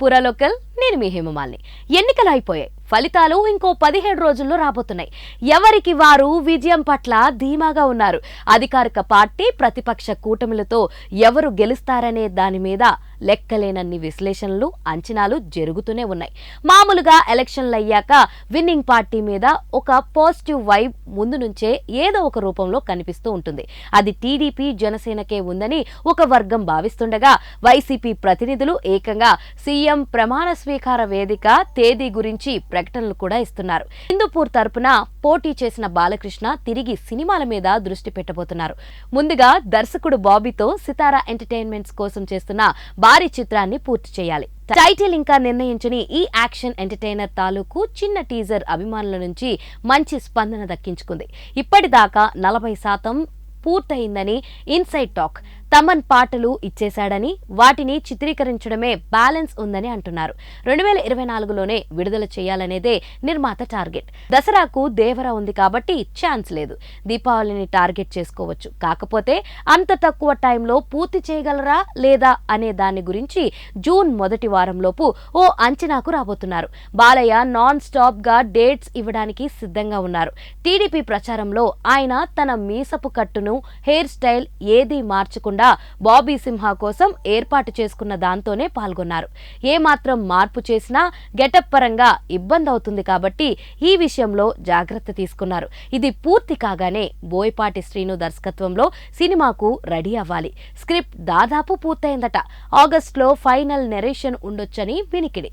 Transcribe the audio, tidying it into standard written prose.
పూరా లోకల్ నేను మీ హేమమాలిని. ఎన్నికలు అయిపోయాయి, ఫలితాలు ఇంకో 17 రోజుల్లో రాబోతున్నాయి. ఎవరికి వారు విజయం పట్ల ధీమాగా ఉన్నారు. అధికారిక పార్టీ ప్రతిపక్ష కూటమిలతో ఎవరు గెలుస్తారనే దాని మీద లెక్కలేనన్ని విశ్లేషణలు, అంచనాలు జరుగుతూనే ఉన్నాయి. మామూలుగా ఎలక్షన్లు అయ్యాక విన్నింగ్ పార్టీ మీద ఒక పాజిటివ్ వైబ్ ముందు నుంచే ఏదో ఒక రూపంలో కనిపిస్తూ ఉంటుంది. అది టీడీపీ, జనసేనకే ఉందని ఒక వర్గం భావిస్తుండగా వైసీపీ ప్రతినిధులు ఏకంగా సీఎం ప్రమాణ స్వీకార వేదిక తేదీ గురించి ప్రకటనలు కూడా ఇస్తున్నారు. హిందూపూర్ తరపున పోటీ చేసిన బాలకృష్ణ తిరిగి సినిమాల మీద దృష్టి పెట్టబోతున్నారు. ముందుగా దర్శకుడు బాబీతో సితారా ఎంటర్టైన్మెంట్స్ కోసం చేస్తున్న భారీ చిత్రాన్ని పూర్తి చేయాలి. టైటిల్ ఇంకా నిర్ణయించని ఈ యాక్షన్ ఎంటర్టైనర్ తాలూకు చిన్న టీజర్ అభిమానుల నుంచి మంచి స్పందన దక్కించుకుంది. ఇప్పటిదాకా 40% పూర్తయిందని ఇన్సైడ్ టాక్. తమన్ పాటలు ఇచ్చేశాడని, వాటిని చిత్రీకరించడమే బ్యాలెన్స్ ఉందని అంటున్నారు. 2024లోనే విడుదల చేయాలనేదే నిర్మాత టార్గెట్. దసరాకు దేవరా ఉంది కాబట్టి ఛాన్స్ లేదు. దీపావళిని టార్గెట్ చేసుకోవచ్చు. కాకపోతే అంత తక్కువ టైంలో పూర్తి చేయగలరా లేదా అనే దాని గురించి జూన్ మొదటి వారంలోపు ఓ అంచనాకు రాబోతున్నారు. బాలయ్య నాన్ స్టాప్ గా డేట్స్ ఇవ్వడానికి సిద్ధంగా ఉన్నారు. టీడీపీ ప్రచారంలో ఆయన తన మీసపు కట్టును, హెయిర్ స్టైల్ ఏదీ మార్చకుండా బాబీ సింహ కోసం ఏర్పాటు చేసుకున్న దాంతోనే పాల్గొన్నారు. ఏమాత్రం మార్పు చేసినా గెటప్ పరంగా ఇబ్బంది అవుతుంది కాబట్టి ఈ విషయంలో జాగ్రత్త తీసుకున్నారు. ఇది పూర్తి కాగానే బోయపాటి శ్రీను దర్శకత్వంలో సినిమాకు రెడీ అవ్వాలి. స్క్రిప్ట్ దాదాపు పూర్తయిందట. ఆగస్టులో ఫైనల్ నెరేషన్ ఉండొచ్చని వినికిడి.